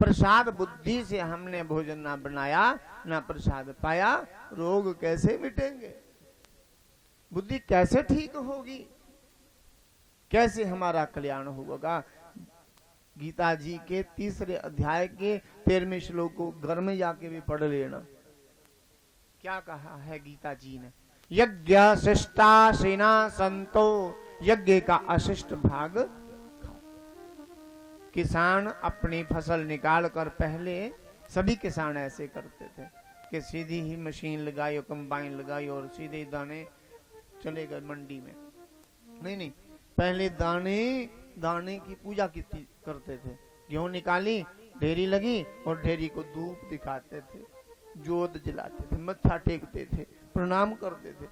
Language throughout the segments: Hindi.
प्रसाद बुद्धि से हमने भोजन ना बनाया, ना प्रसाद पाया, रोग कैसे मिटेंगे? बुद्धि कैसे ठीक होगी? कैसे हमारा कल्याण होगा? गीता जी के 3 अध्याय के 13वें श्लोक को घर में जाके भी पढ़ लेना। क्या कहा है गीता जी ने? यज्ञ शिष्टाशिना संतो, यज्ञ का अशिष्ट भाग खाओ। किसान अपनी फसल निकाल कर, पहले सभी किसान ऐसे करते थे कि सीधी ही मशीन लगाई और कंबाइन लगाई और सीधे दाने चले गए मंडी में। नहीं नहीं, पहले दाने की पूजा करते थे। गेहूं निकाली, ढेरी लगी और ढेरी को धूप दिखाते थे, जोत जलाते थे, मत्था टेकते थे, प्रणाम करते थे।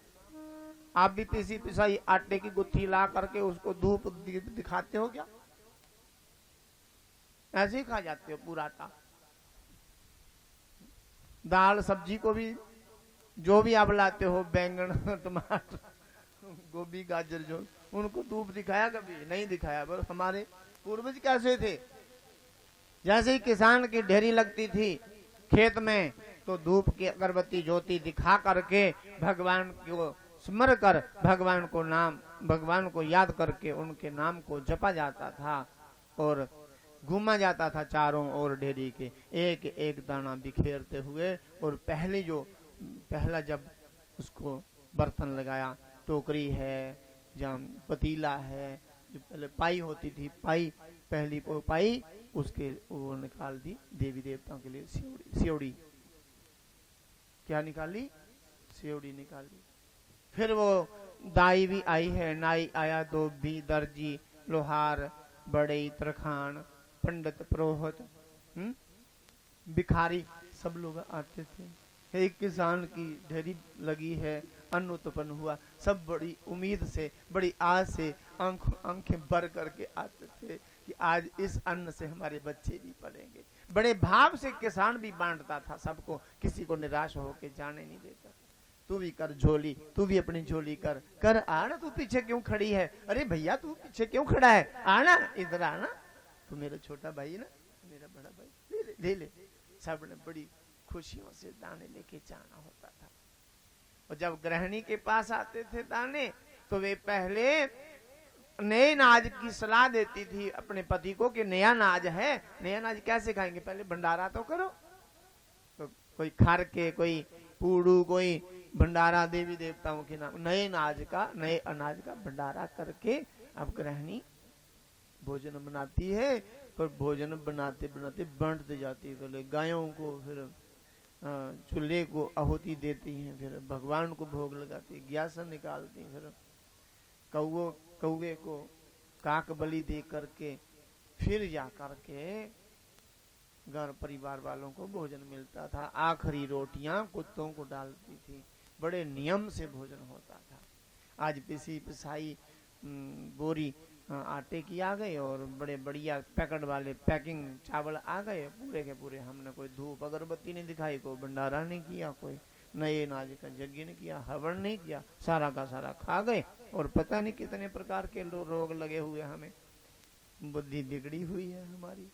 आप भी पिसी पिसाई आटे की गुत्थी ला करके उसको धूप दिखाते हो क्या? ऐसे ही खा जाते हो पूरा आटा। दाल सब्जी को भी जो भी आप लाते हो, बैंगन टमाटर गोभी गाजर, जो उनको धूप दिखाया कभी नहीं दिखाया। पर हमारे पूर्वज कैसे थे? जैसे ही किसान की ढेरी लगती थी खेत में, तो धूप की अगरबत्ती ज्योति दिखा करके भगवान को स्मर कर, भगवान को याद करके उनके नाम को जपा जाता था और घूमा जाता था चारों ओर ढेरी के, एक एक दाना बिखेरते हुए। और पहला जब उसको बर्तन लगाया, टोकरी है, जहाँ पतीला है, जो पहले पाई होती थी, पहली पाई उसके वो निकाल दी देवी देवताओं के लिए, सियोड़ी। क्या निकाली? सियोड़ी निकाली। फिर वो दाई भी आई है, नाई आया, धोबी, दर्जी, लोहार, बड़े, तरखान, पंडित, पुरोहित, भिखारी, सब लोग आते थे। एक किसान की ढेरी लगी है, अन्न उत्पन्न हुआ, सब बड़ी उम्मीद से, बड़ी आस से आंखें भर करके आते थे कि आज इस अन्न से हमारे बच्चे भी पलेंगे। बड़े भाव से किसान भी बांटता था सबको, किसी को निराश होकर जाने नहीं देता। तू भी कर झोली, तू भी अपनी झोली कर आना, तू पीछे क्यों खड़ी है? अरे भैया तू पीछे क्यों खड़ा है? आना, इधर आना, तू मेरा छोटा भाई ना, मेरा बड़ा भाई, ले ले। सबने बड़ी खुशियों से दाने लेके जाना होता था। और जब गृहिणी के पास आते थे दाने, तो वे पहले नए नाज की सलाह देती थी अपने पति को कि नया नाज है, नया नाज कैसे खाएंगे? पहले भंडारा तो करो। तो कोई खार के, कोई पूड़ू, कोई भंडारा देवी देवताओं के नाम, नए अनाज का भंडारा करके अब गृहिणी भोजन बनाती है। पर भोजन बनाते बनाते बांटते जाती है। पहले गायों को, फिर चूल्हे को आहुति देती हैं, फिर भगवान को भोग लगाती, ग्यासन निकालती, फिर कौवे को काक बलि दे करके फिर जा करके घर परिवार वालों को भोजन मिलता था। आखिरी रोटियां कुत्तों को डालती थी। बड़े नियम से भोजन होता था। आज पिसी पिसाई बोरी आटे की आ गई और बड़े बढ़िया पैकेट वाले पैकिंग चावल आ गए, पूरे के पूरे। हमने कोई धूप अगरबत्ती नहीं दिखाई, कोई भंडारा नहीं किया, कोई नए नाज का यज्ञ नहीं किया, हवन नहीं किया, सारा का सारा खा गए। और पता नहीं कितने प्रकार के रोग लगे हुए हमें। बुद्धि बिगड़ी हुई है हमारी।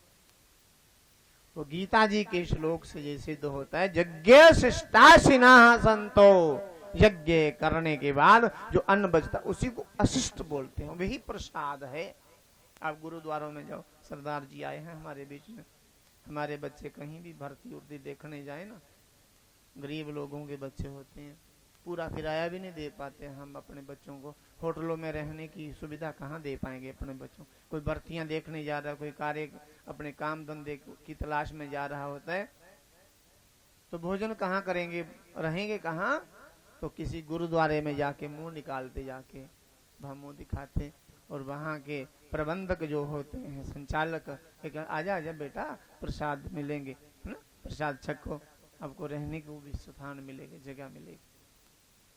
तो गीता जी के श्लोक से ये सिद्ध होता है, यज्ञ शिष्टाशिना संतो, यज्ञ करने के बाद जो अन्न बचता उसी को अशिष्ट बोलते हैं, वही प्रसाद है। आप गुरुद्वारों में जाओ, सरदार जी आए हैं हमारे बीच में, हमारे बच्चे कहीं भी भर्ती उर्ती देखने जाए ना, गरीब लोगों के बच्चे होते हैं, पूरा किराया भी नहीं दे पाते हम अपने बच्चों को। होटलों में रहने की सुविधा कहाँ दे पाएंगे अपने बच्चों? कोई भर्तियां देखने जा रहा है, कोई कार्य अपने काम धंधे की तलाश में जा रहा होता है, तो भोजन कहाँ करेंगे, रहेंगे कहाँ? तो किसी गुरुद्वारे में जाके मुंह निकालते, जाके मुंह दिखाते। और वहाँ के प्रबंधक जो होते हैं, संचालक, आजा आजा बेटा, प्रसाद मिलेंगे, है ना, प्रसाद छको, आपको रहने को भी स्थान मिलेगा, जगह मिलेगी।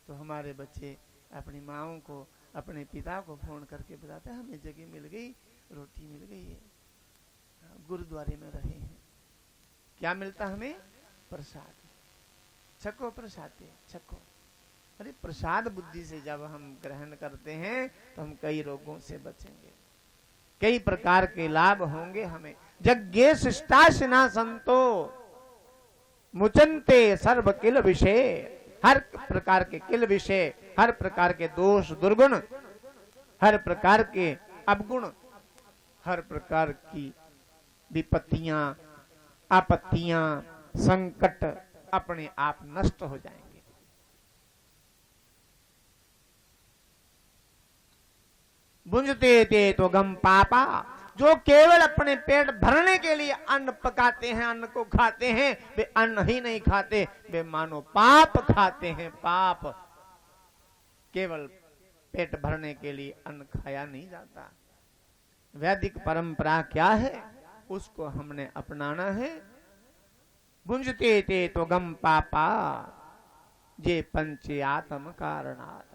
तो हमारे बच्चे अपनी माओं को, अपने पिता को फोन करके बताते हैं, हमें जगह मिल गई, रोटी मिल गई है, गुरुद्वारे में रहे हैं। क्या मिलता हमें? प्रसाद। छको प्रसाद, छको। अरे प्रसाद बुद्धि से जब हम ग्रहण करते हैं तो हम कई रोगों से बचेंगे, कई प्रकार के लाभ होंगे हमें। यज्ञे शिष्टाशिना संतो मुचंते सर्व किल विषय, हर प्रकार के किल विषय, हर प्रकार के दोष दुर्गुण, हर प्रकार के अवगुण, हर प्रकार की विपत्तियां आपत्तियां संकट अपने आप नष्ट हो जाएंगे। बुंजते ते तो गम पापा, जो केवल अपने पेट भरने के लिए अन्न पकाते हैं, अन्न को खाते हैं, वे अन्न ही नहीं खाते, वे मानो पाप खाते हैं। पाप, केवल पेट भरने के लिए अन्न खाया नहीं जाता। वैदिक परंपरा क्या है, उसको हमने अपनाना है। बुंजते ते तो गम पापा, ये पंचयातम कारणात्।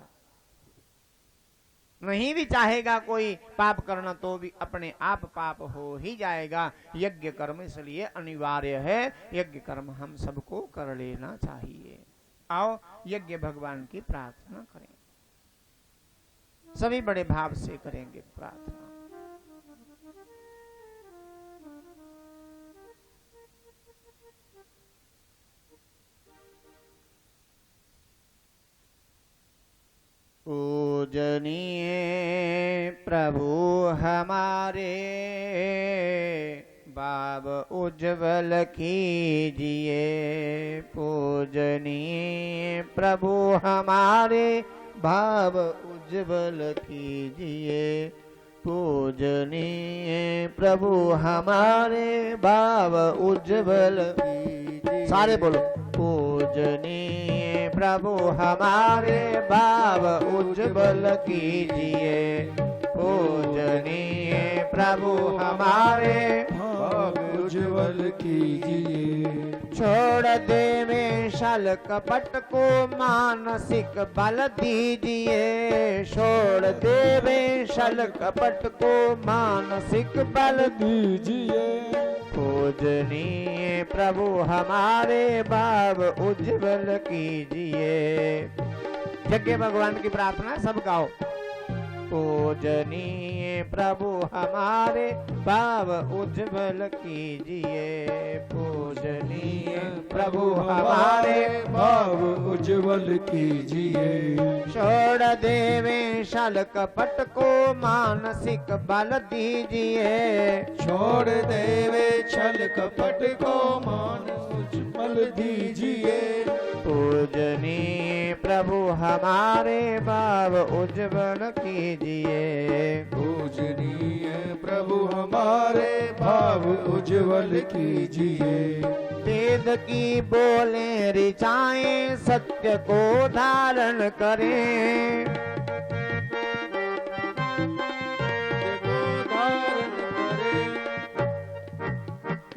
नहीं भी चाहेगा कोई पाप करना तो भी अपने आप पाप हो ही जाएगा। यज्ञ कर्म इसलिए अनिवार्य है, यज्ञ कर्म हम सबको कर लेना चाहिए। आओ यज्ञ भगवान की प्रार्थना करें, सभी बड़े भाव से करेंगे प्रार्थना। पूजनीय प्रभु हमारे भाव उज्ज्वल कीजिए। पूजनीय प्रभु हमारे भाव उज्ज्वल कीजिए। पूजनीय प्रभु हमारे भाव उज्ज्वल कीजिए। सारे बोलो। पूजनीय प्रभु हमारे भाव उज्ज्वल कीजिए। पूजनीय प्रभु हमारे भाव उज्ज्वल कीजिए। छोड़ दे में छल कपट को मानसिक बल दीजिए। छोड़ दे में छल कपट को मानसिक बल दीजिए। पूजनीय प्रभु हमारे भाव उज्ज्वल कीजिए। यज्ञ भगवान की प्रार्थना सब गाओ। पूजनीय प्रभु हमारे भाव उज्ज्वल कीजिए। पूजनीय प्रभु हमारे भाव उज्ज्वल कीजिए। छोड़ देवे छल कपट को मानसिक बल दीजिए। छोड़ देवे छल कपट को मानसिक बल दीजिए। पूजनीय प्रभु हमारे भाव उज्ज्वल कीजिए। पूजनीय प्रभु हमारे भाव उज्ज्वल कीजिए। वेद की बोले ऋचाएं सत्य को धारण करें।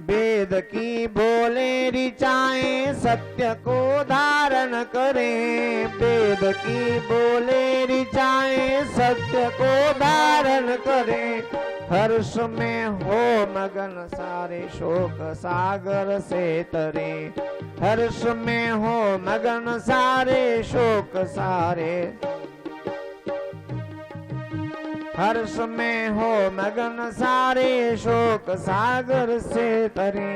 वेद की बोले ऋचाएं सत्य को धारण करें। वेद की बोले ऋचाएं सत्य को धारण करें। हर्ष में हो मगन सारे शोक सागर से तरे। हर्ष में हो मगन सारे शोक सारे। हर्ष में हो मगन सारे शोक सागर से तरे।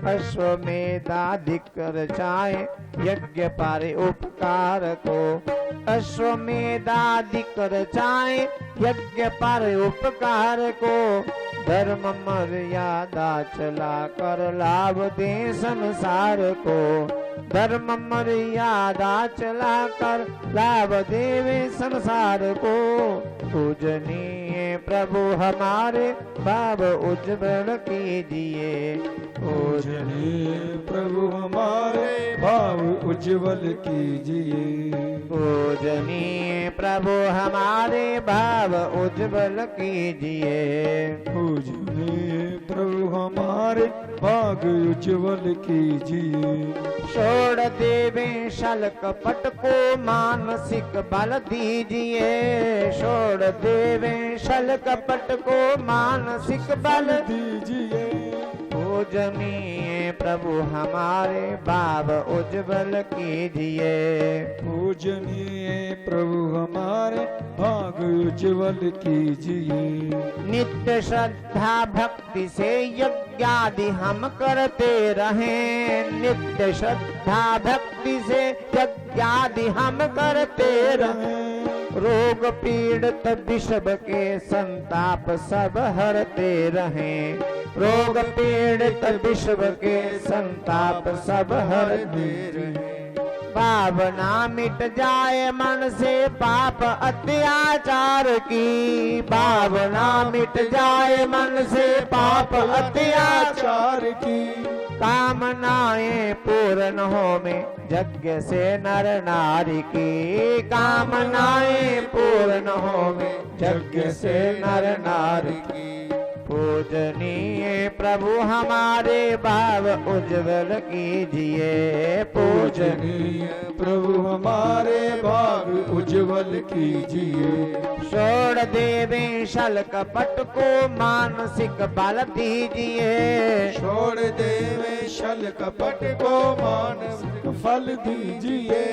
अश्वमेधाधिक कर चाहे यज्ञ पारे उपकार को। अश्वमेधाधिक कर चाहे यज्ञ पारे उपकार को। धर्म मर्यादा चला कर लाभ दे संसार को। धर्म मर्यादा चला कर लाभ देवे संसार को। पूजनीय प्रभु हमारे भाव उज्ज्वल कीजिए। पूजनीय प्रभु हमारे भाव उज्ज्वल कीजिए। पूजनीय प्रभु हमारे भाव उज्ज्वल कीजिए। पूजनीय प्रभु हमारे भाव उज्ज्वल कीजिए। छोड़ देवे छल कपट को मानसिक बल दीजिए। छोड़ देवे छल कपट को मानसिक बल दीजिए। पूजनीय प्रभु हमारे भाव उज्जवल कीजिए। पूजनीय प्रभु हमारे भाग उज्जवल कीजिए। नित्य श्रद्धा भक्ति से यज्ञादि हम करते रहें। नित्य श्रद्धा भक्ति से यज्ञादि हम करते रहें। रोग पीड़ित विषव के संताप सब हरते रहें। रोग पीड़ित विषव के संताप सब हरते रहें। भावना मिट जाए मन से पाप अत्याचार की। भावना मिट जाए मन से पाप अत्याचार की। कामनाएं पूर्ण हो में यज्ञ से नर नारी की। कामनाएं पूर्ण हो में यज्ञ से नर नारी की। पूजनीय प्रभु हमारे भाव उज्जवल कीजिए। पूजनीय प्रभु हमारे भाग उज्जवल कीजिए। छोड़ देवे छल कपट को मानसिक बल दीजिए। छोड़ देवे छल कपट को मानसिक फल दीजिए।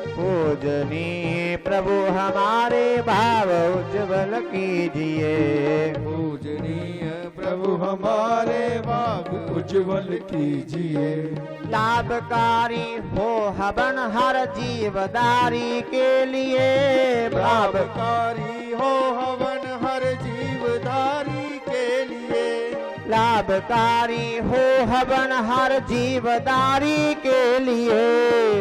पूजनीय प्रभु हमारे भाव उज्जवल कीजिए। पूजनीय प्रभु हमारे भाग उज्जवल कीजिए। लाभकारी हो हवन हर जीवदारी के लिए। लाभकारी हो हवन हर जीवदारी के लिए। लाभकारी हो हवन हर जीवदारी के लिए।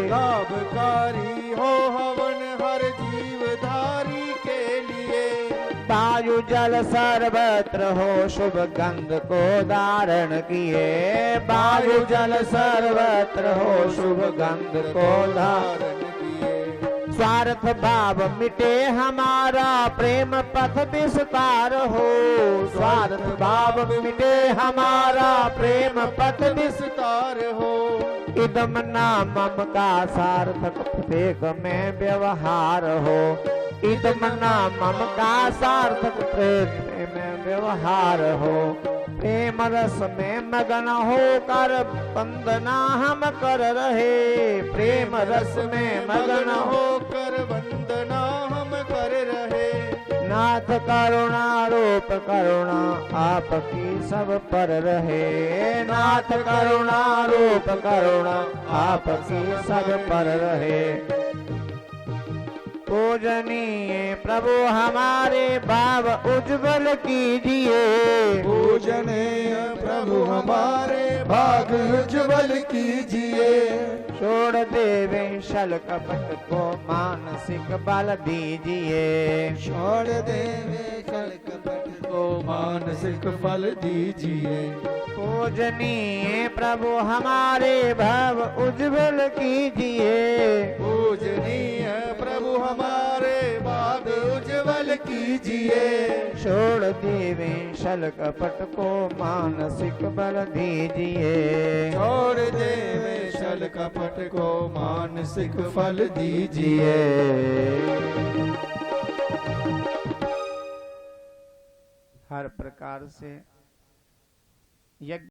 लाभकारी हो हवन हर जीवधारी के लिए। वायु जल सर्वत्र हो शुभ गंध को धारण किए। वायु जल सर्वत्र हो शुभ गंध को धारण किए। स्वार्थ भाव मिटे हमारा प्रेम पथ विस्तार हो। स्वार्थ भाव मिटे हमारा प्रेम पथ विस्तार हो। इदम नामम का सार्थक प्रत्येक में व्यवहार हो। इदम नामम का सार्थक प्रत्येक में व्यवहार हो। प्रेम रस में मगन होकर वंदना हम कर रहे। प्रेम रस में मगन होकर वंदना हम कर रहे। नाथ करुणा रूप करुणा आपकी सब पर रहे। नाथ करुणा रूप करुणा आपकी सब पर रहे। पूजनीय प्रभु हमारे भाव उज्जवल कीजिए। पूजनीय प्रभु हमारे भाग उज्जवल कीजिए। छोड़ देवे छल कपट को मानसिक बल दीजिए। छोड़ देवे छल कपट को मानसिक फल दीजिए। पूजनीय प्रभु हमारे भाव उज्जवल कीजिए। पूजनीय प्रभु हमारे भाग उज्जवल कीजिए। छोड़ देवे छल कपट को मानसिक बल दीजिए। छोड़ देवे छल कपट को मानसिक फल दीजिए। हर प्रकार से यज्ञ